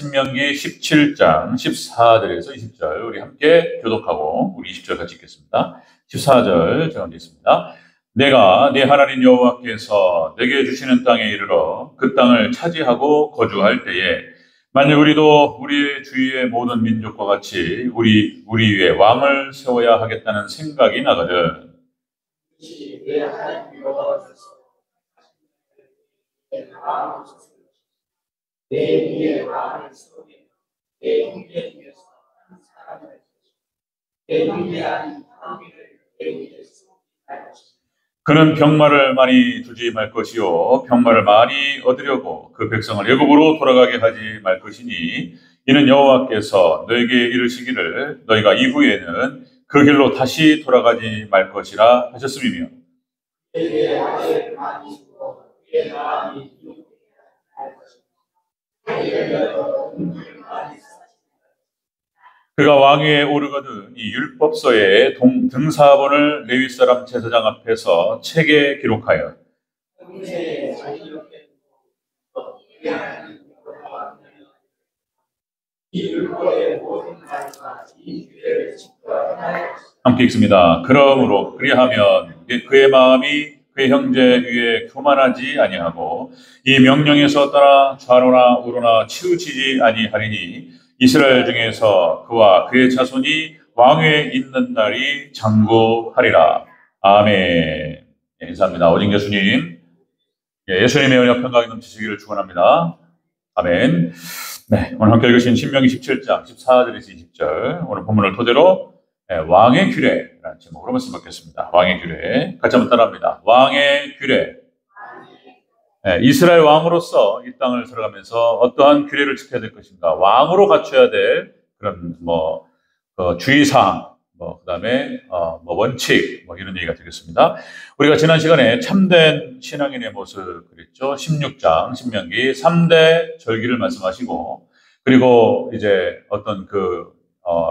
신명기 17장 14절에서 20절 우리 함께 교독하고 우리 20절 같이 읽겠습니다. 14절 제가 읽겠습니다. 내가 네 하나님 여호와께서 내게 주시는 땅에 이르러 그 땅을 차지하고 거주할 때에 만일 우리도 우리 주위의 모든 민족과 같이 우리 위에 왕을 세워야 하겠다는 생각이 나거든. 내 하나님 여호와께서 내 위에 왕을 세우게 내 형제 중에서 한 사람을 내 위대한 황위를 내 위에 세우게. 그는 병마를 많이 두지 말 것이요 병마를 많이 얻으려고 그 백성을 애굽으로 돌아가게 하지 말 것이니 이는 여호와께서 너에게 이르시기를 너희가 이후에는 그 길로 다시 돌아가지 말 것이라 하셨음이며 그가 왕위에 오르거든 이 율법서의 등사본을 레위 사람 제사장 앞에서 책에 기록하여 함께 읽습니다. 그러므로 그리하면 그의 마음이 그의 형제 위에 교만하지 아니하고 이 명령에서 떠나 좌로나 우로나 치우치지 아니하리니 이스라엘 중에서 그와 그의 자손이 왕위에 있는 날이 장구하리라. 아멘. 인사합니다. 오직 예수님. 예수님의 은혜와 평강이 넘치시기를 축원합니다. 아멘. 네, 오늘 함께 읽으신 신명기 17장 14절에서 20절 오늘 본문을 토대로 왕의 규례라는 제목으로 말씀 받겠습니다. 왕의 규례. 같이 한번 따라합니다. 왕의 규례. 이스라엘 왕으로서 이 땅을 살아가면서 어떠한 규례를 지켜야 될 것인가? 왕으로 갖춰야 될 그런 주의사항, 그다음에 원칙, 이런 얘기가 되겠습니다. 우리가 지난 시간에 참된 신앙인의 모습 그랬죠. 16장 신명기 3대 절기를 말씀하시고 그리고 이제 어떤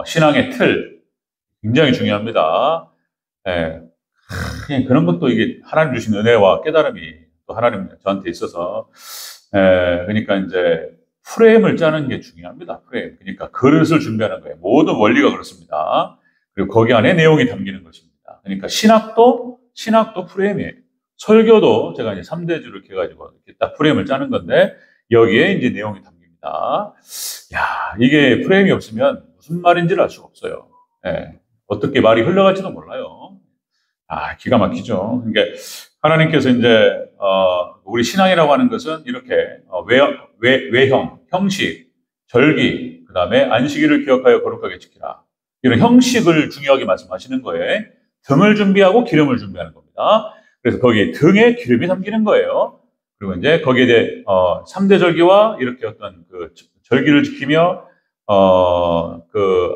신앙의 틀 굉장히 중요합니다. 그냥 그런 것도 이게 하나님 주신 은혜와 깨달음이 또 하나님 저한테 있어서 그러니까 이제 프레임을 짜는 게 중요합니다. 프레임. 그러니까 그릇을 준비하는 거예요. 모든 원리가 그렇습니다. 그리고 거기 안에 내용이 담기는 것입니다. 그러니까 신학도 프레임이에요. 설교도 제가 이제 3대주를 이렇게 해가지고 이렇게 딱 프레임을 짜는 건데 여기에 이제 내용이 담깁니다. 야, 이게 프레임이 없으면 무슨 말인지를 알 수가 없어요. 어떻게 말이 흘러갈지도 몰라요. 기가 막히죠. 그러니까 하나님께서 이제 우리 신앙이라고 하는 것은 이렇게 외형, 형식, 절기, 그 다음에 안식일을 기억하여 거룩하게 지키라. 이런 형식을 중요하게 말씀하시는 거예요. 등을 준비하고 기름을 준비하는 겁니다. 그래서 거기에 등에 기름이 담기는 거예요. 그리고 이제 거기에 대해 3대 절기와 이렇게 어떤 절기를 지키며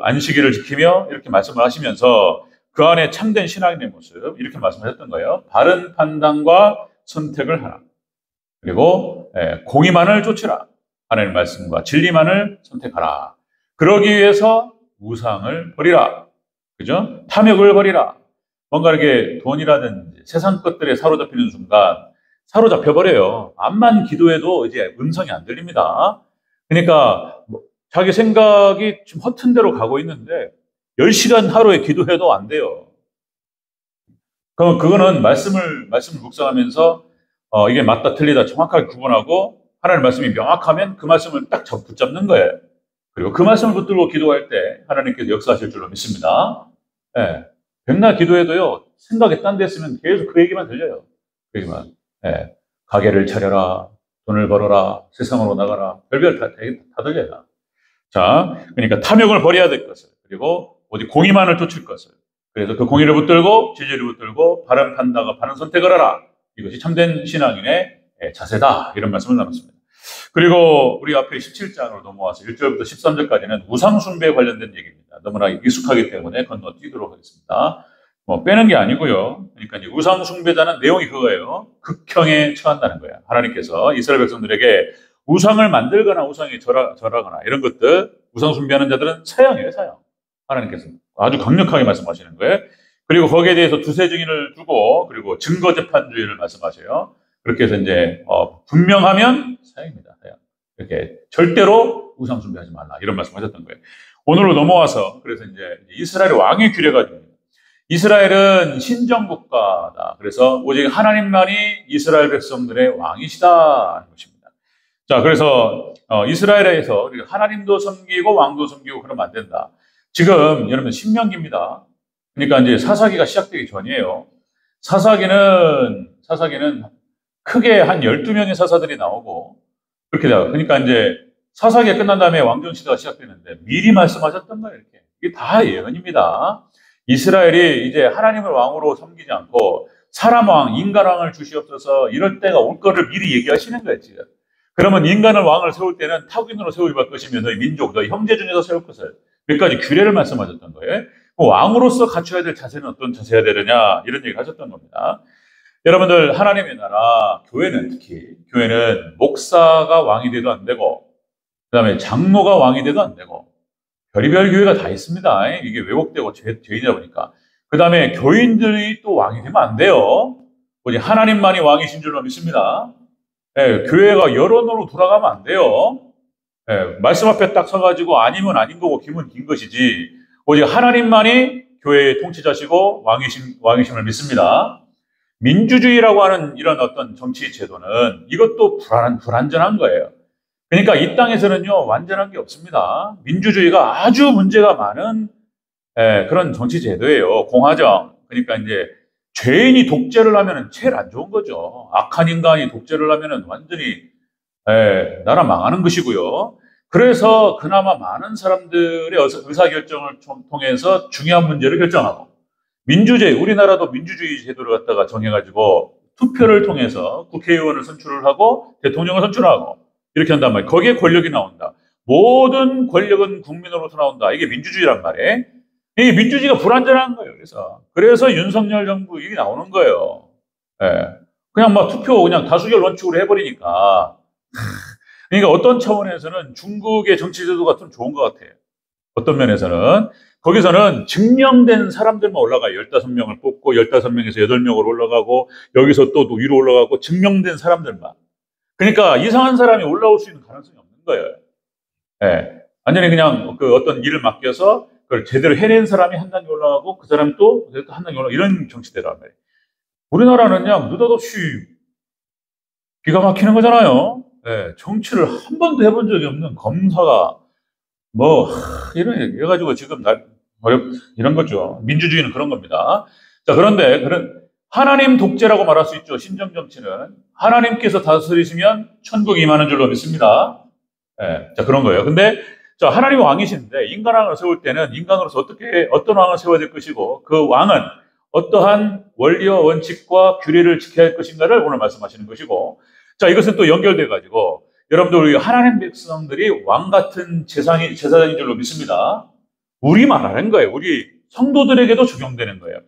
안식일을 지키며 이렇게 말씀을 하시면서 그 안에 참된 신앙인의 모습 이렇게 말씀하셨던 거예요. 바른 판단과 선택을 하라. 그리고 공의만을 쫓으라. 하나님의 말씀과 진리만을 선택하라. 그러기 위해서 우상을 버리라. 그죠? 탐욕을 버리라. 뭔가 이렇게 돈이라든지 세상 것들에 사로잡히는 순간 사로잡혀버려요. 암만 기도해도 이제 음성이 안 들립니다. 그러니까 자기 생각이 좀 허튼 대로 가고 있는데 10시간 하루에 기도해도 안 돼요. 그럼 그거는 말씀을 묵상하면서 이게 맞다 틀리다 정확하게 구분하고 하나님의 말씀이 명확하면 그 말씀을 딱 붙잡는 거예요. 그리고 그 말씀을 붙들고 기도할 때 하나님께서 역사하실 줄로 믿습니다. 백날 기도해도요 생각이 딴 데 있으면 계속 그 얘기만 들려요. 그 얘기만. 가게를 차려라, 돈을 벌어라, 세상으로 나가라, 별별 다 들려요. 자, 그러니까 탐욕을 버려야 될 것을 그리고 오직 공의만을 쫓을 것을. 그래서 그 공의를 붙들고 진리를 붙들고 바른 판단과 바른 선택을 하라. 이것이 참된 신앙인의 자세다. 이런 말씀을 나눴습니다. 그리고 우리 앞에 17장으로 넘어와서 1절부터 13절까지는 우상 숭배에 관련된 얘기입니다. 너무나 익숙하기 때문에 건너뛰도록 하겠습니다. 빼는 게 아니고요. 그러니까 이제 우상 숭배자는 내용이 그거예요. 극형에 처한다는 거예요. 하나님께서 이스라엘 백성들에게 우상을 만들거나 우상에 절하거나 이런 것들 우상 숭배하는 자들은 사형이에요. 사형. 하나님께서 아주 강력하게 말씀하시는 거예요. 그리고 거기에 대해서 두세 증인을 두고 그리고 증거재판주의를 말씀하셔요. 그렇게 해서 이제 분명하면 사형입니다. 사형. 이렇게 절대로 우상 숭배하지 말라 이런 말씀하셨던 거예요. 오늘로 넘어와서 그래서 이제 이스라엘의 왕의 규례가 됩니다. 이스라엘은 신정국가다. 그래서 오직 하나님만이 이스라엘 백성들의 왕이시다 하는 것입니다. 자, 그래서 이스라엘에서 하나님도 섬기고 왕도 섬기고 그러면 안 된다. 지금 여러분 신명기입니다. 그러니까 이제 사사기가 시작되기 전이에요. 사사기는 크게 한 12명의 사사들이 나오고 그렇게 돼요. 그러니까 이제 사사기가 끝난 다음에 왕정 시대가 시작되는데 미리 말씀하셨던 거예요. 이렇게. 이게 다 예언입니다. 이스라엘이 이제 하나님을 왕으로 섬기지 않고 사람 왕, 인간 왕을 주시옵소서 이럴 때가 올 거를 미리 얘기하시는 거예요, 지금. 그러면 인간을 왕을 세울 때는 타국인으로 세우지 말 것이며 너희 민족, 너희 형제 중에서 세울 것을 몇 가지 규례를 말씀하셨던 거예요. 왕으로서 갖춰야 될 자세는 어떤 자세야 되느냐 이런 얘기를 하셨던 겁니다. 여러분들 하나님의 나라, 교회는 특히 교회는 목사가 왕이 돼도 안 되고 그 다음에 장로가 왕이 돼도 안 되고 별의별 교회가 다 있습니다. 이게 왜곡되고 죄이다 보니까. 그 다음에 교인들이 또 왕이 되면 안 돼요. 오직 하나님만이 왕이신 줄로 믿습니다. 교회가 여론으로 돌아가면 안 돼요. 말씀 앞에 딱 서가지고 아니면 아닌 거고 김은 긴 것이지 오직 하나님만이 교회의 통치자시고 왕이심을 믿습니다. 민주주의라고 하는 이런 어떤 정치 제도는 이것도 불완전한 거예요. 그러니까 이 땅에서는요 완전한 게 없습니다. 민주주의가 아주 문제가 많은 그런 정치 제도예요. 공화정. 그러니까 이제 죄인이 독재를 하면은 제일 안 좋은 거죠. 악한 인간이 독재를 하면은 완전히 나라 망하는 것이고요. 그래서 그나마 많은 사람들의 의사결정을 통해서 중요한 문제를 결정하고 민주주의, 우리나라도 민주주의 제도를 갖다가 정해가지고 투표를 통해서 국회의원을 선출을 하고 대통령을 선출하고 이렇게 한단 말이에요. 거기에 권력이 나온다. 모든 권력은 국민으로부터 나온다. 이게 민주주의란 말이에요. 이게 민주주의가 불완전한 거예요. 그래서 윤석열 정부 이게 나오는 거예요. 그냥 막 투표 그냥 다수결 원칙으로 해버리니까. 그러니까 어떤 차원에서는 중국의 정치제도가 좀 좋은 것 같아요. 어떤 면에서는. 거기서는 증명된 사람들만 올라가요. 15명을 뽑고 15명에서 8명으로 올라가고 여기서 또 위로 올라가고 증명된 사람들만. 그러니까 이상한 사람이 올라올 수 있는 가능성이 없는 거예요. 완전히 그냥 그 어떤 일을 맡겨서 그걸 제대로 해낸 사람이 한 단계 올라가고 그 사람이 또 한 단계 올라가고 이런 정치대란 말이에요. 우리나라는 그냥 느닷없이 기가 막히는 거잖아요. 정치를 한 번도 해본 적이 없는 검사가 이래가지고 지금 이런 거죠. 민주주의는 그런 겁니다. 자, 그런데 하나님 독재라고 말할 수 있죠. 신정 정치는 하나님께서 다스리시면 천국이 임하는 줄로 믿습니다. 자, 그런 거예요. 근데 자, 하나님이 왕이신데 인간 왕을 세울 때는 인간으로서 어떤 왕을 세워야 될 것이고 그 왕은 어떠한 원리와 원칙과 규례를 지켜야 할 것인가를 오늘 말씀하시는 것이고 자, 이것은 또 연결돼 가지고 여러분들 우리 하나님 백성들이 왕 같은 제사장인 줄로 믿습니다. 우리 말하는 거예요. 우리 성도들에게도 적용되는 거예요.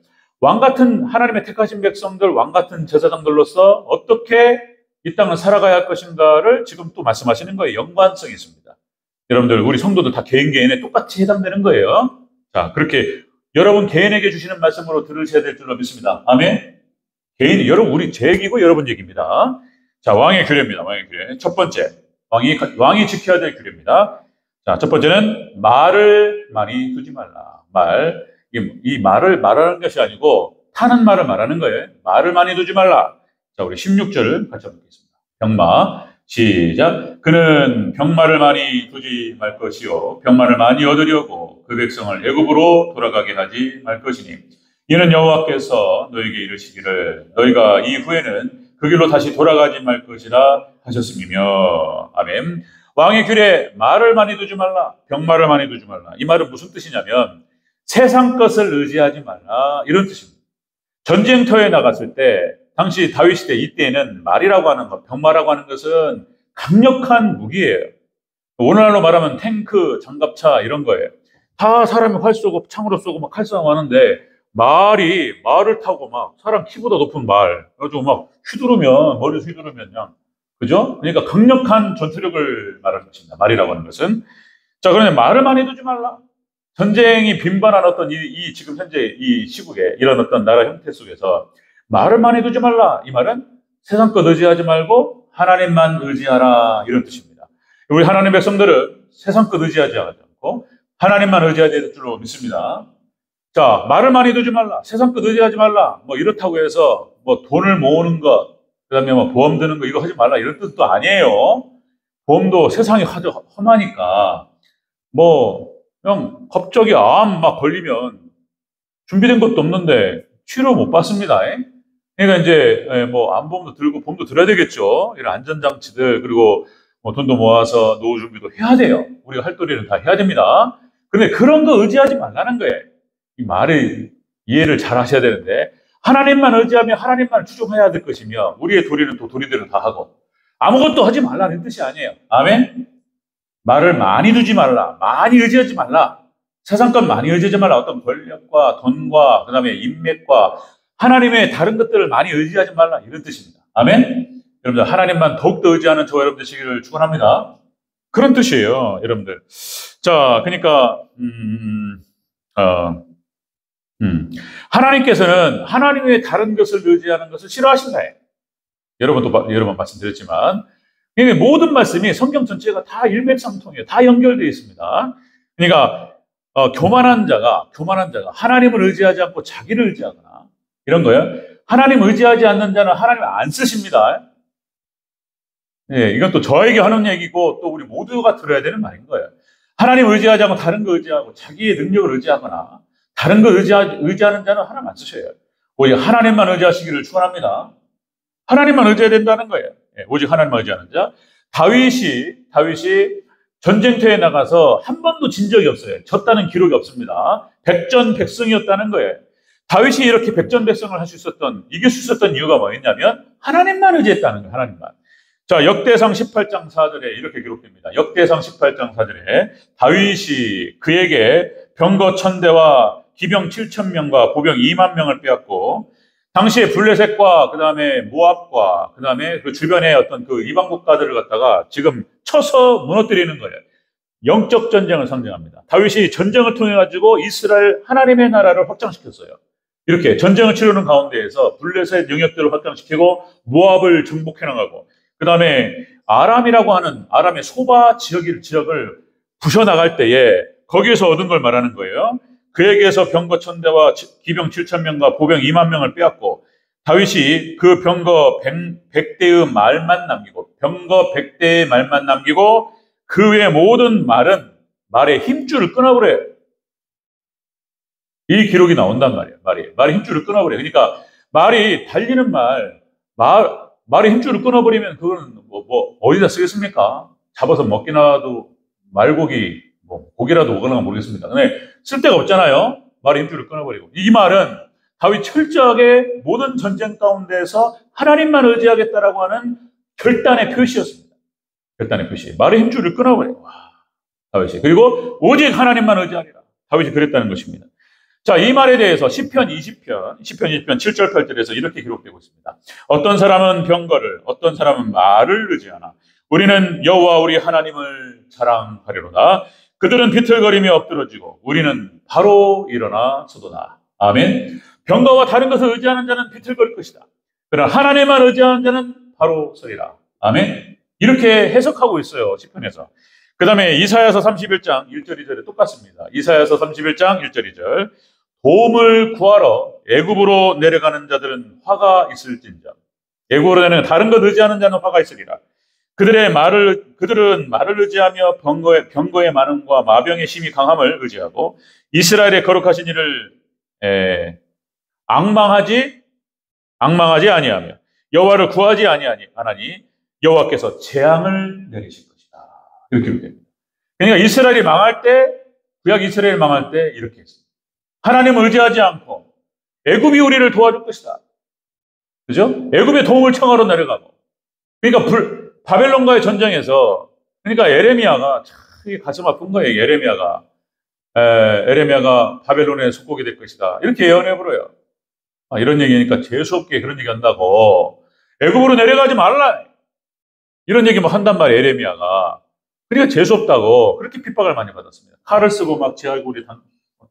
왕 같은 하나님의 택하신 백성들, 왕 같은 제사장들로서 어떻게 이 땅을 살아가야 할 것인가를 지금 또 말씀하시는 거예요. 연관성이 있습니다. 여러분들 우리 성도들 다 개인에 똑같이 해당되는 거예요. 자, 그렇게 여러분 개인에게 주시는 말씀으로 들으셔야 될 줄로 믿습니다. 아멘. 여러분 우리 제 얘기고 여러분 얘기입니다. 자, 왕의 규례입니다. 왕의 규례. 첫 번째, 왕이 지켜야 될 규례입니다. 자, 첫 번째는 말을 많이 두지 말라. 이 말을 말하는 것이 아니고 타는 말을 말하는 거예요. 말을 많이 두지 말라. 자, 우리 16절을 같이 보겠습니다. 병마, 시작. 그는 병마를 많이 두지 말 것이요. 병마를 많이 얻으려고 그 백성을 애굽으로 돌아가게 하지 말 것이니. 이는 여호와께서 너에게 이르시기를 너희가 이후에는 그 길로 다시 돌아가지 말 것이라 하셨음이며. 아멘. 왕의 규례, 말을 많이 두지 말라. 병마를 많이 두지 말라. 이 말은 무슨 뜻이냐면 세상 것을 의지하지 말라. 이런 뜻입니다. 전쟁터에 나갔을 때 당시 다윗 시대 이때에는 말이라고 하는 것, 병마라고 하는 것은 강력한 무기예요. 오늘날로 말하면 탱크, 장갑차 이런 거예요. 다 사람이 활 쏘고 창으로 쏘고 막 칼싸움 하는데 말을 타고 막 사람 키보다 높은 말, 그래가지고 막 머리 휘두르면 그냥, 그죠? 그러니까 강력한 전투력을 말하는 것입니다. 말이라고 하는 것은. 자, 그런데 말을 많이 두지 말라. 전쟁이 빈번한 어떤 지금 현재 이 시국에 이런 어떤 나라 형태 속에서 말을 많이 두지 말라. 이 말은 세상 것 의지하지 말고 하나님만 의지하라. 이런 뜻입니다. 우리 하나님 백성들은 세상 것 의지하지 않고 하나님만 의지해야 될 줄로 믿습니다. 자, 말을 많이 두지 말라. 세상 것 의지하지 말라. 뭐 이렇다고 해서 뭐 돈을 모으는 것, 그다음에 뭐 보험 드는 거 이거 하지 말라 이런 뜻도 아니에요. 보험도 세상이 험하니까 뭐 그냥 갑자기 암 막 걸리면 준비된 것도 없는데 치료 못 받습니다. 그러니까 이제 뭐 암보험도 들고 보험도 들어야 되겠죠. 이런 안전장치들 그리고 뭐 돈도 모아서 노후 준비도 해야 돼요. 우리가 할 도리는 다 해야 됩니다. 근데 그런 거 의지하지 말라는 거예요. 이 말을 이해를 잘 하셔야 되는데 하나님만 의지하며 하나님만 추종해야 될 것이며 우리의 도리는 또 도리대로 다 하고 아무것도 하지 말라는 뜻이 아니에요. 아멘? 말을 많이 두지 말라. 많이 의지하지 말라. 세상 것 많이 의지하지 말라. 어떤 권력과 돈과 그다음에 인맥과 하나님의 다른 것들을 많이 의지하지 말라. 이런 뜻입니다. 아멘? 여러분들 하나님만 더욱더 의지하는 저와 여러분들 되시기를 축원합니다. 그런 뜻이에요. 여러분들. 자, 그러니까 하나님께서는 하나님의 다른 것을 의지하는 것을 싫어하신다. 여러분도 여러 번 말씀드렸지만 모든 말씀이 성경 전체가 다 일맥상통이에요. 다 연결되어 있습니다. 그러니까 교만한 자가 하나님을 의지하지 않고 자기를 의지하거나 이런 거예요. 하나님 의지하지 않는 자는 하나님 안 쓰십니다. 예, 이건 또 저에게 하는 얘기고 또 우리 모두가 들어야 되는 말인 거예요. 하나님 의지하지 않고 다른 거 의지하고 자기의 능력을 의지하거나 다른 거 의지하는 자는 하나님 안 쓰셔요. 오직 하나님만 의지하시기를 축원합니다. 하나님만 의지해야 된다는 거예요. 예, 오직 하나님만 의지하는 자. 다윗이 전쟁터에 나가서 한 번도 진 적이 없어요. 졌다는 기록이 없습니다. 백전백승이었다는 거예요. 다윗이 이렇게 백전백승을 이길 수 있었던 이유가 뭐였냐면 하나님만 의지했다는 거예요. 하나님만. 자, 역대상 18장 4절에 이렇게 기록됩니다. 역대상 18장 4절에 다윗이 그에게 병거 1000대와 기병 7000명과 보병 2만 명을 빼앗고 당시에 블레셋과 그다음에 모압과 그다음에 그 주변의 어떤 그 이방 국가들을 갖다가 지금 쳐서 무너뜨리는 거예요. 영적 전쟁을 상징합니다. 다윗이 전쟁을 통해 가지고 이스라엘 하나님의 나라를 확장시켰어요. 이렇게 전쟁을 치르는 가운데에서 블레셋 영역들을 확장시키고 모압을 정복해 나가고 그다음에 아람이라고 하는 아람의 소바 지역을 부셔 나갈 때에 거기에서 얻은 걸 말하는 거예요. 그에게서 병거 1000대와 기병 7000명과 보병 2만 명을 빼앗고 다윗이 그 병거 100대의 말만 남기고 그 외의 모든 말의 힘줄을 끊어버려요. 이 기록이 나온단 말이에요. 말의 힘줄을 끊어버려요. 그러니까 말이 달리는 말의 힘줄을 끊어버리면 그건 뭐 어디다 쓰겠습니까? 잡아서 먹기나도 말고기 고기라도 오거나 모르겠습니다. 근데 쓸 데가 없잖아요. 말의 힘줄을 끊어버리고. 이 말은 다윗 철저하게 모든 전쟁 가운데서 하나님만 의지하겠다라고 하는 결단의 표시였습니다. 결단의 표시. 말의 힘줄을 끊어버리고. 다윗이. 그리고 오직 하나님만 의지하리라. 다윗이 그랬다는 것입니다. 자, 이 말에 대해서 시편 20편 7절 8절에서 이렇게 기록되고 있습니다. 어떤 사람은 병거를, 어떤 사람은 말을 의지하나 우리는 여호와 우리 하나님을 자랑하리로다. 그들은 비틀거리며 엎드러지고 우리는 바로 일어나 서도다. 아멘. 병거와 다른 것을 의지하는 자는 비틀거릴 것이다. 그러나 하나님만 의지하는 자는 바로 서리라. 아멘. 이렇게 해석하고 있어요. 시편에서. 그 다음에 이사야서 31장 1절 2절에 똑같습니다. 이사야서 31장 1절 2절. 도움을 구하러 애굽으로 내려가는 자들은 화가 있을진저. 애굽으로 내려가는 다른 것 의지하는 자는 화가 있으리라. 그들은 말을 의지하며 병거의 많음과 마병의 심이 강함을 의지하고 이스라엘의 거룩하신 이를 앙망하지 아니하며 여호와를 구하지 아니하니 여호와께서 재앙을 내리실 것이다. 이렇게 기록됩니다. 그러니까 이스라엘이 망할 때, 구약 이스라엘이 망할 때 이렇게 했습니다. 하나님을 의지하지 않고 애굽이 우리를 도와줄 것이다. 그죠? 애굽의 도움을 청하러 내려가고. 그러니까 바벨론과의 전쟁에서 그러니까 예레미야가 참 가슴 아픈 거예요. 예레미야가 바벨론의 속국이 될 것이다. 이렇게 예언해버려요. 이런 얘기니까 재수없게 그런 얘기 한다고. 애굽으로 내려가지 말라. 이런 얘기 뭐 한단 말이에요. 예레미야가. 그러니까 재수없다고 그렇게 핍박을 많이 받았습니다. 칼을 쓰고 막 제 얼굴이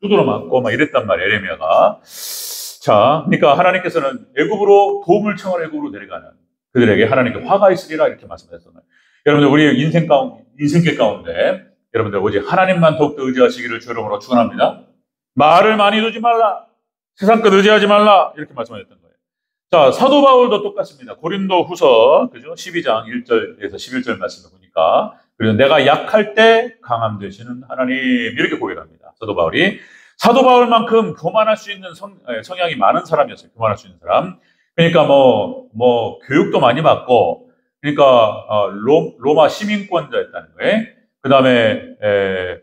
두드러 맞고 막 이랬단 말이에요. 예레미야가. 자, 그러니까 하나님께서는 애굽으로 도움을 청하러 애굽으로 내려가는 그들에게 하나님께 화가 있으리라 이렇게 말씀하셨잖아요. 여러분들 우리 인생길 가운데 여러분들 오직 하나님만 더욱더 의지하시기를 주 이름으로 축원합니다. 말을 많이 두지 말라. 세상 것 의지하지 말라. 이렇게 말씀하셨던 거예요. 자, 사도 바울도 똑같습니다. 고린도 후서, 그죠? 12장 1절에서 11절 말씀을 보니까. 그리고 내가 약할 때 강함 되시는 하나님. 이렇게 고백합니다. 사도 바울이. 사도 바울만큼 교만할 수 있는 성향이 많은 사람이었어요. 교만할 수 있는 사람. 그러니까 교육도 많이 받고, 그러니까, 로마 시민권자였다는 거예요. 그 다음에,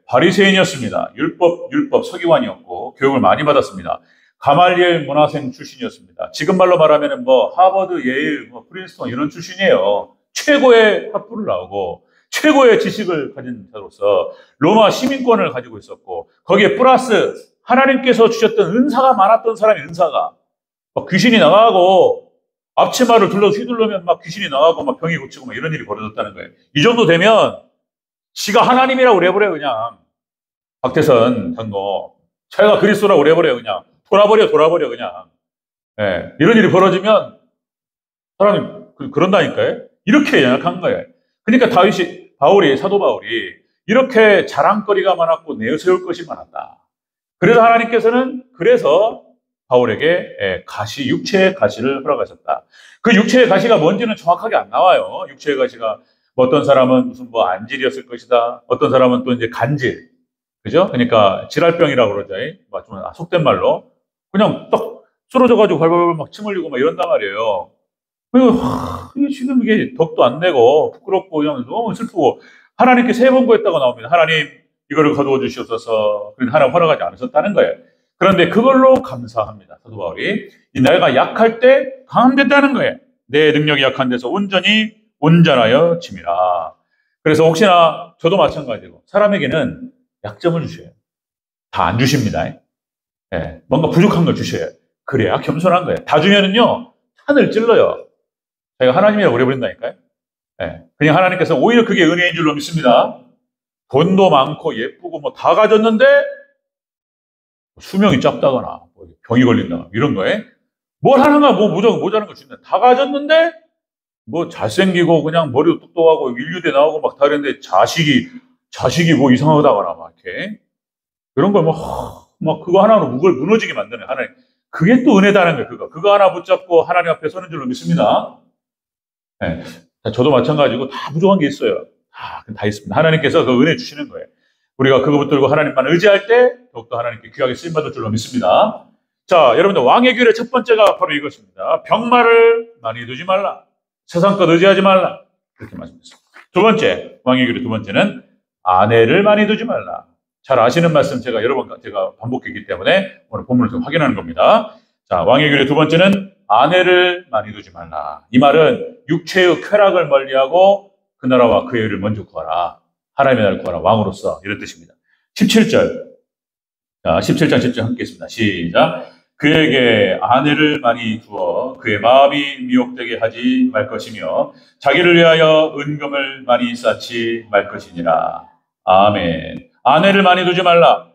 바리새인이었습니다. 율법 서기관이었고, 교육을 많이 받았습니다. 가말리엘 문화생 출신이었습니다. 지금 말로 말하면 하버드, 예일, 프린스턴 이런 출신이에요. 최고의 학부를 나오고 최고의 지식을 가진 자로서 로마 시민권을 가지고 있었고 거기에 플러스 하나님께서 주셨던 은사가 많았던 사람이 은사가 귀신이 나가고 앞치마를 휘둘르면 귀신이 나가고 병이 고치고 이런 일이 벌어졌다는 거예요. 이 정도 되면 지가 하나님이라고 그래버려요. 그냥 박태선 장로 자기가 그리스도라고 그래버려요. 그냥 돌아버려 그냥. 예, 이런 일이 벌어지면 사람이 그런다니까요. 이렇게 연약한 거예요. 그러니까 사도 바울이 이렇게 자랑거리가 많았고 내세울 것이 많았다. 그래서 하나님께서는 바울에게 육체의 가시를 허락하셨다. 그 육체의 가시가 뭔지는 정확하게 안 나와요. 육체의 가시가 어떤 사람은 무슨 안질이었을 것이다. 어떤 사람은 또 이제 간질. 그죠? 그러니까 질랄병이라고 그러죠. 좀 속된 말로. 그냥 딱 쓰러져가지고 발발발 침 흘리고 이런단 말이에요. 지금 이게 덕도 안 내고 부끄럽고 그냥 너무 슬프고 하나님께 3번 구했다고 나옵니다. 하나님 이거를 거두어 주시옵소서. 그런데 하나님 허락하지 않으셨다는 거예요. 그런데 그걸로 감사합니다. 사도 바울이 내가 약할 때 강함됐다는 거예요. 내 능력이 약한 데서 온전하여 짐이라. 그래서 혹시나 저도 마찬가지고 사람에게는 약점을 주셔요. 다 안 주십니다. 예, 뭔가 부족한 걸 주셔요. 그래야 겸손한 거예요. 다 주면은요, 하늘 찔러요. 자기가 하나님이라고 그래버린다니까요. 예, 그냥 하나님께서 오히려 그게 은혜인 줄로 믿습니다. 돈도 많고 예쁘고 다 가졌는데 수명이 짧다거나 병이 걸린다거나 이런 거에 뭘 하는가 무조건 모자란 걸 준다. 다 가졌는데 잘생기고 그냥 머리도 똑똑하고 인류대 나오고 다 그랬는데 자식이 이상하다거나 이렇게 그런 걸 그거 하나로 무너지게 만드는 하나님. 그게 또 은혜다는 거예요. 그거 하나 붙잡고 하나님 앞에 서는 줄로 믿습니다. 네. 저도 마찬가지고 다 부족한 게 있어요. 다 있습니다. 하나님께서 그 은혜 주시는 거예요. 우리가 그거 붙들고 하나님만 의지할 때 더욱더 하나님께 귀하게 쓰임받을 줄로 믿습니다. 자, 여러분들 왕의 규례 첫 번째가 바로 이것입니다. 병마를 많이 두지 말라. 세상 것 의지하지 말라. 그렇게 말씀드렸습니다. 두 번째, 왕의 규례 두 번째는 아내를 많이 두지 말라. 잘 아시는 말씀 제가 여러 번 반복했기 때문에 오늘 본문을 좀 확인하는 겁니다. 자, 왕의 규례 두 번째는 아내를 많이 두지 말라. 이 말은 육체의 쾌락을 멀리하고 그 나라와 그의 의를 먼저 구하라. 하나님의 나라를 구하라. 왕으로서 이런 뜻입니다. 17절. 자, 17장 10절 함께 했습니다. 시작. 그에게 아내를 많이 두어 그의 마음이 미혹되게 하지 말 것이며 자기를 위하여 은금을 많이 쌓지 말 것이니라. 아멘. 아내를 많이 두지 말라.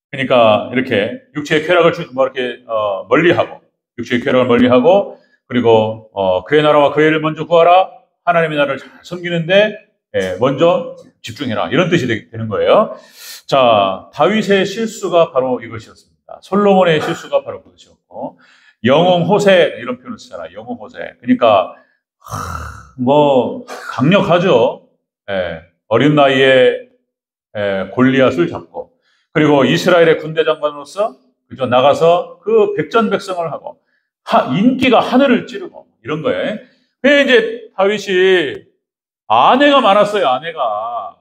그러니까 이렇게 육체의 쾌락을 멀리하고 육체의 쾌락을 멀리하고 그리고 그의 나라와 그의 의를 먼저 구하라. 하나님의 나라를 잘 섬기는데 먼저 집중해라. 이런 뜻이 되는 거예요. 자, 다윗의 실수가 바로 이것이었습니다. 솔로몬의 실수가 바로 그것이었고 영웅호세 이런 표현을 쓰잖아요. 영웅호세. 그러니까 강력하죠. 어린 나이에 골리앗을 잡고 그리고 이스라엘의 군대 장관으로서 그죠 나가서 그 백전백승을 하고 인기가 하늘을 찌르고 이런 거예요. 근데 이제 다윗이 아내가 많았어요. 아내가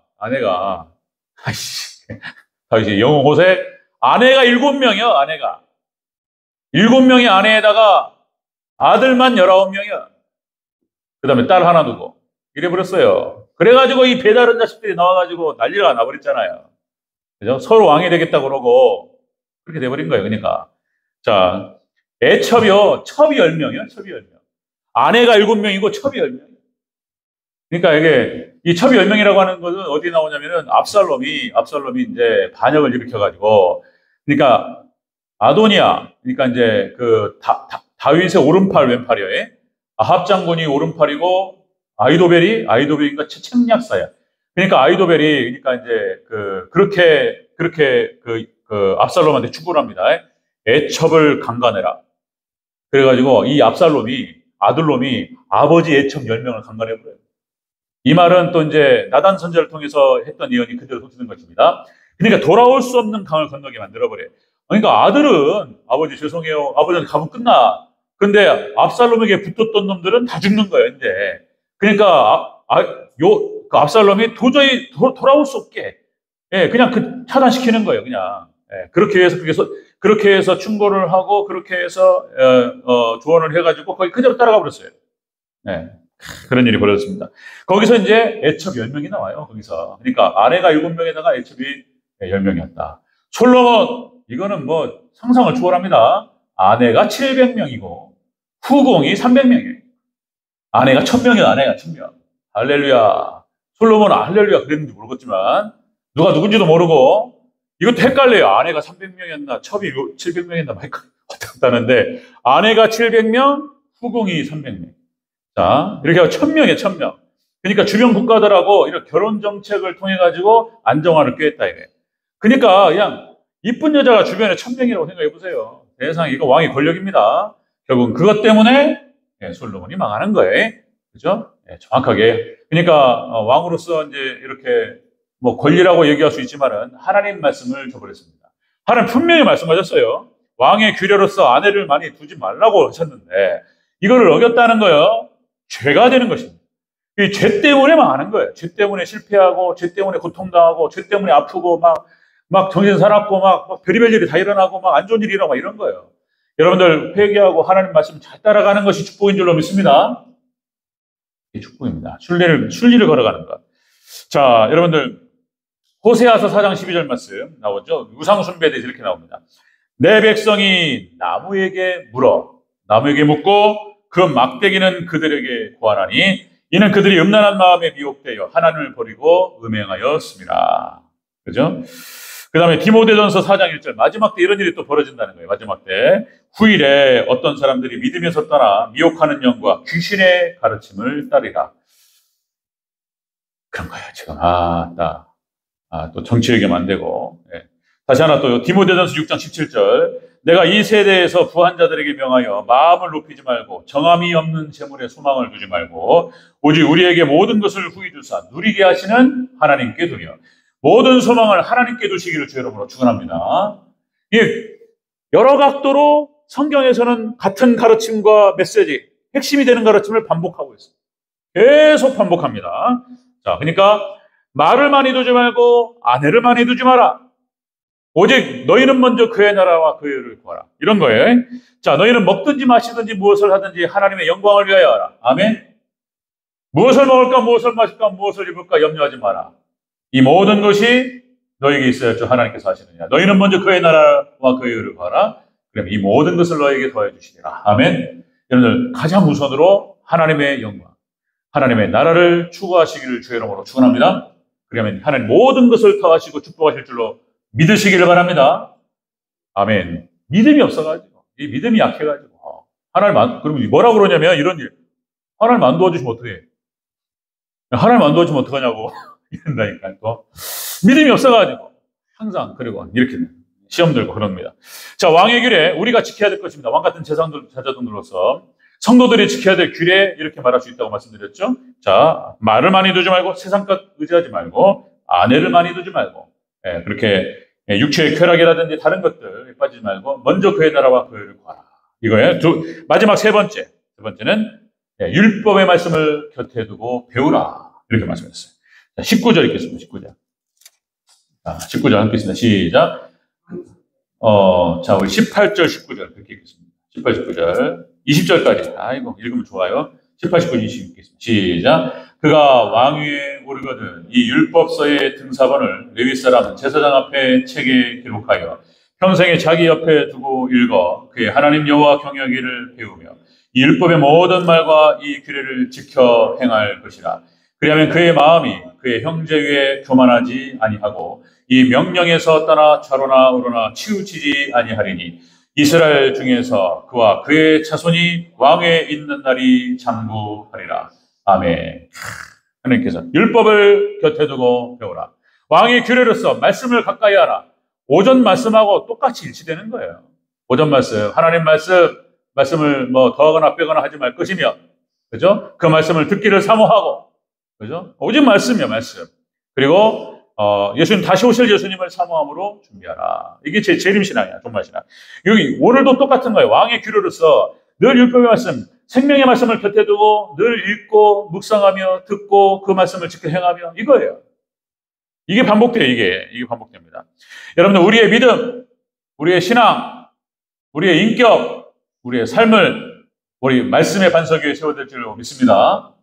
다윗이 영웅호세 아내가 7명이요. 아내가 7명의 아내에다가 아들만 19명이요. 그 다음에 딸 하나 두고 이래버렸어요. 그래가지고 이 배다른 자식들이 나와가지고 난리가 나버렸잖아요. 그죠? 서로 왕이 되겠다고 그러고 그렇게 돼버린 거예요. 그러니까 자 애첩이요. 첩이 10명이요. 첩이 10명. 아내가 7명이고 첩이 10명. 그러니까 이 첩이 10명이라고 하는 것은 어디 나오냐면은 압살롬이 이제 반역을 일으켜가지고 그러니까 아도니아 그러니까 이제 다윗의 오른팔 왼팔이에요. 아합 장군이 오른팔이고 아이도벨인가 책략사야. 그러니까 아이도벨이 그러니까 이제 그렇게 압살롬한테 충고를 합니다. 애첩을 강간해라. 그래가지고 이 아들놈이 아버지 애첩 10명을 강간해버려요. 이 말은 또 이제 나단 선지자를 통해서 했던 예언이 그대로 소치는 것입니다. 그러니까 돌아올 수 없는 강을 건너게 만들어버려요. 그러니까 아들은 아버지 죄송해요. 아버지한테 가면 끝나. 근데 압살롬에게 붙었던 놈들은 다 죽는 거예요, 이제. 그러니까 그 압살롬이 도저히 돌아올 수 없게 그냥 차단시키는 거예요, 그냥. 그렇게 해서 충고를 하고 그렇게 해서 조언을 해가지고 거기 그대로 따라가 버렸어요. 그런 일이 벌어졌습니다. 거기서 이제 애첩 10명이 나와요, 거기서. 그러니까 아내가 7명에다가 애첩이 10명이었다. 솔로몬, 이거는 뭐 상상을 초월합니다. 아내가 700명이고 후궁이 300명이에요. 아내가 1000명이에요, 아내가 1000명. 할렐루야. 솔로몬은 할렐루야 그랬는지 모르겠지만 누가 누군지도 모르고 이것도 헷갈려요. 아내가 300명이었나 첩이 700명이었나 헷갈렸다는데 아내가 700명, 후궁이 300명. 자, 이렇게 하고 1000명이에요, 1000명. 그러니까 주변 국가들하고 이런 결혼 정책을 통해 가지고 안정화를 꾀했다 이거예요. 그러니까 그냥 이쁜 여자가 주변에 1000명이라고 생각해 보세요. 세상에 이거 왕의 권력입니다. 결국은 그것 때문에 솔로몬이 망하는 거예요. 그죠? 정확하게. 그러니까 왕으로서 이제 이렇게 뭐 권리라고 얘기할 수 있지만은 하나님 말씀을 저버렸습니다. 하나님 분명히 말씀하셨어요. 왕의 규례로서 아내를 많이 두지 말라고 하셨는데 이거를 어겼다는 거예요. 죄가 되는 것입니다. 이 죄 때문에 망하는 거예요. 죄 때문에 실패하고 죄 때문에 고통당하고 죄 때문에 아프고 막 정신 사납고 막 별의별 일이 다 일어나고 막 안 좋은 일이 일어나고 이런 거예요. 여러분들 회개하고 하나님 말씀 잘 따라가는 것이 축복인 줄로 믿습니다. 이게 축복입니다. 순리를 걸어가는 것. 자, 여러분들 호세아서 4장 12절 말씀 나오죠. 우상 숭배에 대해서 이렇게 나옵니다. 내 백성이 나무에게 묻고 그 막대기는 그들에게 고하나니 이는 그들이 음란한 마음에 미혹되어 하나님을 버리고 음행하였습니다. 그죠? 그 다음에 디모데전서 4장 1절 마지막 때 이런 일이 또 벌어진다는 거예요. 마지막 때 후일에 어떤 사람들이 믿음에서 떠나 미혹하는 영과 귀신의 가르침을 따르라. 그런 거예요. 지금 또 정치 얘기하면 안 되고. 다시 하나 또 디모데전서 6장 17절 내가 이 세대에서 부한 자들에게 명하여 마음을 높이지 말고 정함이 없는 재물에 소망을 두지 말고 오직 우리에게 모든 것을 후히 주사 누리게 하시는 하나님께 두며 모든 소망을 하나님께 두시기를 주의 이름으로 축원합니다. 여러 각도로 성경에서는 같은 가르침과 메시지, 핵심이 되는 가르침을 반복하고 있어요. 계속 반복합니다. 자, 그러니까 말을 많이 두지 말고 아내를 많이 두지 마라. 오직 너희는 먼저 그의 나라와 그의 의를 구하라. 이런 거예요. 자, 너희는 먹든지 마시든지 무엇을 하든지 하나님의 영광을 위하여 하라. 아멘. 무엇을 먹을까, 무엇을 마실까, 무엇을 입을까 염려하지 마라. 이 모든 것이 너에게 있어야죠. 하나님께서 하시느냐. 너희는 먼저 그의 나라와 그의 의를 구하라. 그럼 이 모든 것을 너에게 더해 주시리라. 아멘. 여러분들 가장 우선으로 하나님의 영광, 하나님의 나라를 추구하시기를 주의 이름으로 축원합니다. 그러면 하나님 모든 것을 더하시고 축복하실 줄로 믿으시기를 바랍니다. 아멘. 믿음이 없어가지고, 이 믿음이 약해가지고, 그러면 뭐라고 그러냐면, 이런 일. 하나님 안 도와주시면 어떡해? 하나님 안 도와주면 어떡하냐고. 이런다니까, 또. 믿음이 없어가지고, 항상, 그리고 이렇게 시험 들고 그럽니다. 자, 왕의 규례, 우리가 지켜야 될 것입니다. 왕 같은 제사장들로서. 성도들이 지켜야 될 규례, 이렇게 말할 수 있다고 말씀드렸죠? 자, 말을 많이 두지 말고, 세상 것 의지하지 말고, 아내를 많이 두지 말고, 그렇게 육체의 쾌락이라든지 다른 것들 빠지지 말고 먼저 그의 나라와 그의 의를 구하라. 이거예요. 마지막 세 번째는 율법의 말씀을 곁에 두고 배우라. 이렇게 말씀했어요. 자, 19절 읽겠습니다. 19절. 19절 함께 있습니다. 시작. 자, 우리 18절, 19절 그렇게 읽겠습니다. 18, 19절. 20절까지. 아이고, 읽으면 좋아요. 18, 19, 20 읽겠습니다. 시작. 그가 왕위에 오르거든 이 율법서의 등사본을 레위 사람 제사장 앞에 책에 기록하여 평생에 자기 옆에 두고 읽어 그의 하나님 여호와 경외하기를 배우며 이 율법의 모든 말과 이 규례를 지켜 행할 것이라. 그리하면 그의 마음이 그의 형제 위에 교만하지 아니하고 이 명령에서 떠나 좌로나 우로나 치우치지 아니하리니 이스라엘 중에서 그와 그의 자손이 왕에 있는 날이 장구하리라. 아멘. 하나님께서 율법을 곁에 두고 배우라. 왕의 규례로서 말씀을 가까이 하라. 오전 말씀하고 똑같이 일치되는 거예요. 오전 말씀, 하나님 말씀을 뭐 더하거나 빼거나 하지 말 것이며, 그죠? 그 말씀을 듣기를 사모하고, 그죠? 오직 말씀이요, 말씀. 그리고 예수님 다시 오실 예수님을 사모함으로 준비하라. 이게 제 재림신앙이야, 종말신앙. 여기 오늘도 똑같은 거예요. 왕의 규례로서 늘 율법의 말씀, 생명의 말씀을 곁에 두고 늘 읽고 묵상하며 듣고 그 말씀을 지켜 행하며 이거예요. 이게 반복돼요. 이게 반복됩니다. 여러분들 우리의 믿음, 우리의 신앙, 우리의 인격, 우리의 삶을 우리 말씀의 반석 위에 세워질 줄로 믿습니다.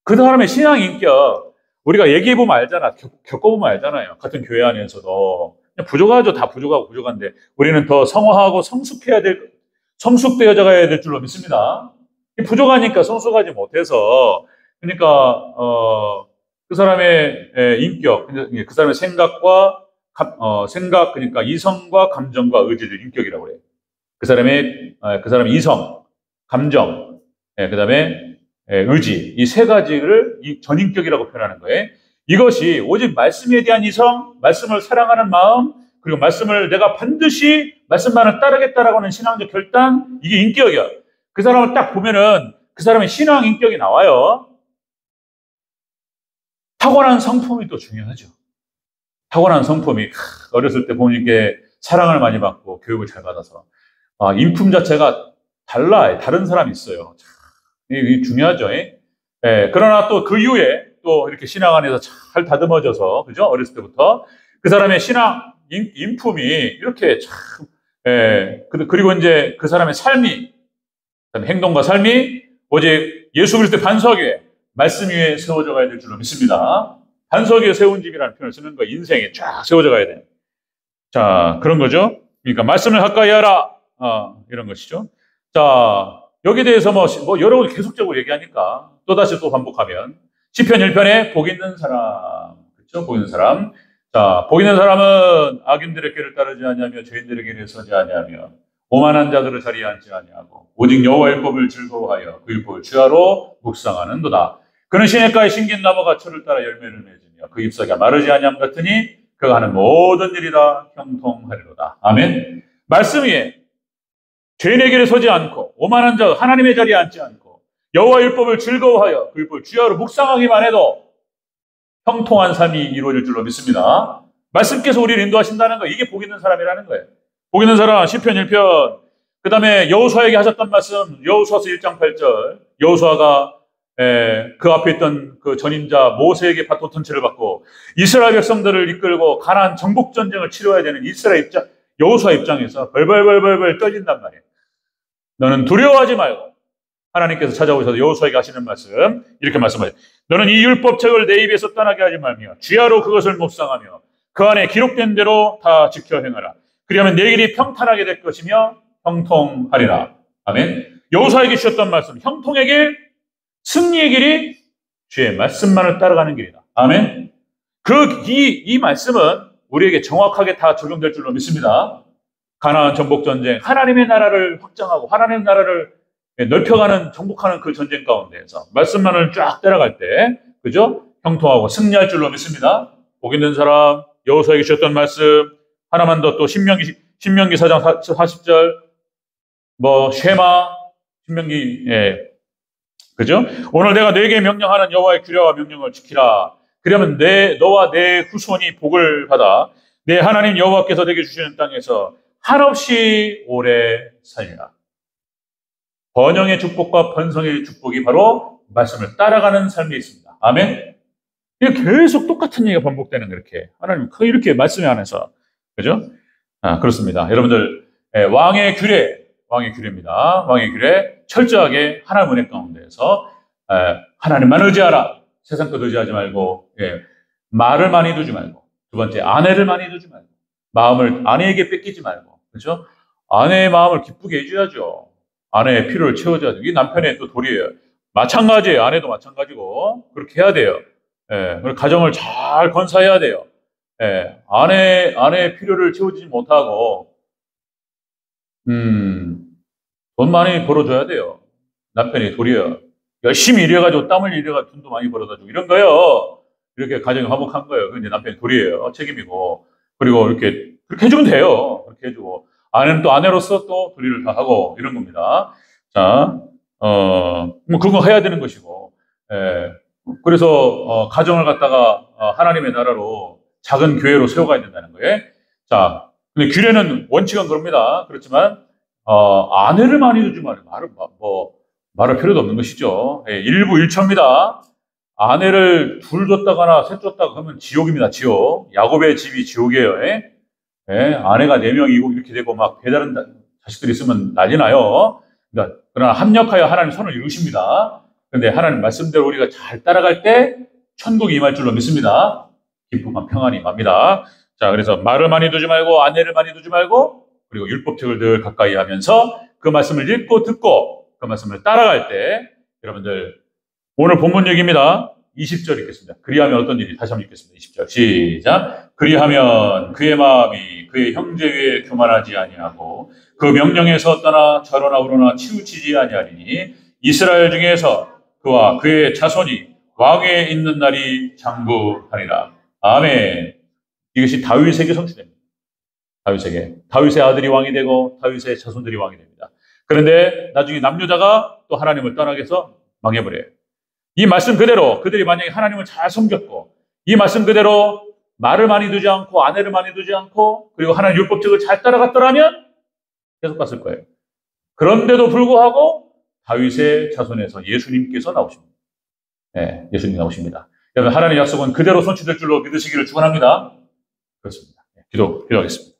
그 다음에 신앙 인격 우리가 얘기해보면 알잖아. 겪어보면 알잖아요. 같은 교회 안에서도 부족하죠. 다 부족하고 부족한데 우리는 더 성화하고 성숙되어져 가야 될 줄로 믿습니다. 부족하니까 성숙하지 못해서 그러니까 그 사람의 인격, 그 사람의 생각 그러니까 이성과 감정과 의지를 인격이라고 그래요. 그 사람의 이성, 감정, 그다음에 의지 이 세 가지를 이 전인격이라고 표현하는 거예요. 이것이 오직 말씀에 대한 이성, 말씀을 사랑하는 마음, 그리고 말씀을 내가 반드시 말씀만을 따르겠다라고 하는 신앙적 결단, 이게 인격이야. 그 사람을 딱 보면은 그 사람의 신앙 인격이 나와요. 타고난 성품이 또 중요하죠. 타고난 성품이 어렸을 때 부모님께 사랑을 많이 받고 교육을 잘 받아서 인품 자체가 달라요. 다른 사람이 있어요. 이게 중요하죠. 그러나 또 그 이후에 또 이렇게 신앙 안에서 잘 다듬어져서 그죠? 어렸을 때부터 그 사람의 신앙 인품이 이렇게 참 그리고 이제 그 사람의 삶이 행동과 삶이 오직 예수 그리스도의 반석 위에 말씀 위에 세워져 가야 될 줄로 믿습니다. 반석 위에 세운 집이라는 표현을 쓰는 거예요. 인생이 쫙 세워져 가야 돼요. 자, 그런 거죠. 그러니까 말씀을 가까이 하라. 이런 것이죠. 자, 여기에 대해서 뭐 여러 번 계속적으로 얘기하니까 또다시 또 반복하면 시편 1편에 복 있는 사람, 그렇죠? 복 있는 사람. 자, 복 있는 사람은 악인들의 길을 따르지 아니하며 죄인들의 길에 서지 아니하며 오만한 자들을 자리에 앉지 아니하고 오직 여호와의 율법을 즐거워하여 그 율법을 주야로 묵상하는도다. 그는 시냇가에 심긴 나무가 철을 따라 열매를 맺으며 그 잎사귀가 마르지 아니함 같으니 그가 하는 모든 일이 다 형통하리로다. 아멘. 말씀 위에 죄인의 길에 서지 않고 오만한 자 하나님의 자리에 앉지 않고 여호와 율법을 즐거워하여 그 율법을 주야로 묵상하기만 해도 형통한 삶이 이루어질 줄로 믿습니다. 말씀께서 우리를 인도하신다는 거 이게 복 있는 사람이라는 거예요. 복 있는 사람 시편 1편 그 다음에 여호수아에게 하셨던 말씀 여호수아서 1장 8절 여호수아가 그 앞에 있던 그 전임자 모세에게 바토턴치를 받고 이스라엘 백성들을 이끌고 가나안 정복 전쟁을 치러야 되는 여호수아 입장에서 벌벌 떨린단 말이에요. 너는 두려워하지 말고 하나님께서 찾아오셔서 여호수아에게 하시는 말씀 이렇게 말씀하세요. 너는 이 율법책을 내 입에서 떠나게 하지 말며 주야로 그것을 묵상하며 그 안에 기록된 대로 다 지켜 행하라. 그리하면 내 길이 평탄하게 될 것이며 형통하리라. 아멘. 여호수아에게 주셨던 말씀 형통의 길, 승리의 길이 주의 말씀만을 따라가는 길이다. 아멘. 이 말씀은 우리에게 정확하게 다 적용될 줄로 믿습니다. 가나안 정복 전쟁, 하나님의 나라를 확장하고 하나님의 나라를 넓혀가는 정복하는 그 전쟁 가운데에서 말씀만을 쫙 따라갈 때, 그죠? 형통하고 승리할 줄로 믿습니다. 복 있는 사람, 여호수아에게 주셨던 말씀 하나만 더 또 신명기 4장 40절, 쉐마 신명기 그죠? 오늘 내가 너에게 명령하는 여호와의 규례와 명령을 지키라. 그러면 너와 내 후손이 복을 받아 내 하나님 여호와께서 내게 주시는 땅에서 한없이 오래 살리라. 번영의 축복과 번성의 축복이 바로 말씀을 따라가는 삶에 있습니다. 아멘. 이게 계속 똑같은 얘기가 반복되는 그렇게 하나님 이렇게 말씀에 안에서 그죠? 그렇습니다. 여러분들 왕의 규례입니다. 왕의 규례 철저하게 하나님 은혜 가운데에서 하나님만 의지하라. 세상 것 의지하지 말고 말을 많이 두지 말고 두 번째 아내를 많이 두지 말고 마음을 아내에게 뺏기지 말고 그렇죠? 아내의 마음을 기쁘게 해줘야죠. 아내의 필요를 채워줘야죠. 이게 남편의 또 도리예요. 마찬가지예요. 아내도 마찬가지고 그렇게 해야 돼요. 그리고 가정을 잘 건사해야 돼요. 아내의 필요를 채워주지 못하고 돈 많이 벌어줘야 돼요. 남편이 도리예요. 열심히 일해가지고 땀을 일해가지고 돈도 많이 벌어가지고 이런 거요. 이렇게 가정이 화목한 거예요. 근데 남편이 도리예요. 책임이고. 그리고 이렇게 그렇게 해주면 돼요. 그렇게 해주고 아내는 또 아내로서 또 도리를 다 하고 이런 겁니다. 자, 뭐 그거 해야 되는 것이고. 예. 그래서 가정을 갖다가 하나님의 나라로 작은 교회로 세워가야 된다는 거예요. 자, 근데 규례는 원칙은 그럽니다. 그렇지만 아내를 많이 두지 말할 필요도 없는 것이죠. 예, 일부 일처입니다. 아내를 둘 줬다거나 셋 줬다가 하면 지옥입니다. 지옥. 야곱의 집이 지옥이에요. 예? 예, 아내가 4명이고 이렇게 되고 막 배다른 자식들이 있으면 난리 나요. 그러나 합력하여 하나님 손을 이루십니다. 그런데 하나님 말씀대로 우리가 잘 따라갈 때 천국이 임할 줄로 믿습니다. 기쁨과 평안이 맙니다. 자, 그래서 말을 많이 두지 말고 아내를 많이 두지 말고 그리고 율법책을 늘 가까이 하면서 그 말씀을 읽고 듣고 그 말씀을 따라갈 때 여러분들 오늘 본문 얘기입니다. 20절 읽겠습니다. 그리하면 어떤 일이 다시 한번 읽겠습니다. 20절 시작. 그리하면 그의 마음이 그의 형제 위에 교만하지 아니하고 그 명령에서 떠나 좌로나 우로나 치우치지 아니하리니 이스라엘 중에서 그와 그의 자손이 왕위에 있는 날이 장구하리라. 아멘. 이것이 다윗에게 성취됩니다. 다윗의 아들이 왕이 되고 다윗의 자손들이 왕이 됩니다. 그런데 나중에 남유다가 또 하나님을 떠나게 해서 망해버려요. 이 말씀 그대로 그들이 만약에 하나님을 잘 섬겼고 이 말씀 그대로 말을 많이 두지 않고 아내를 많이 두지 않고 그리고 하나님 율법책을 잘 따라갔더라면 계속 갔을 거예요. 그런데도 불구하고 다윗의 자손에서 예수님께서 나오십니다. 네, 예수님이 나오십니다. 여러분 하나님의 약속은 그대로 성취될 줄로 믿으시기를 축원합니다. 그렇습니다. 기도하겠습니다.